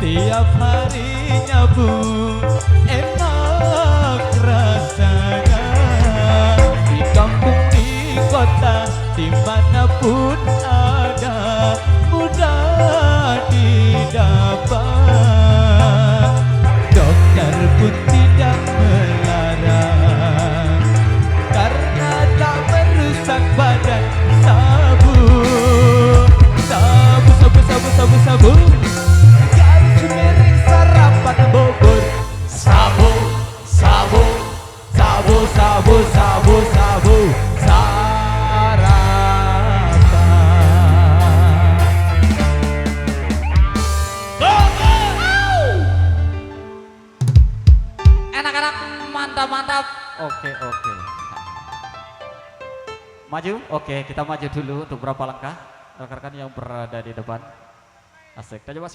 tiap harinya bu enak rasanya di kampung di kota dimanapun ada mudah didapat dokter pun tidak melarang karena tak merusak badan sabu sabu sabu sabu sabu sabu garis miring sarapan Bogor sabu sabu sabu sabu sabu sabu Anak-anak mantap-mantap. Oke. Maju, oke kita maju dulu untuk berapa langkah rekan-rekan yang berada di depan. Asik, kita coba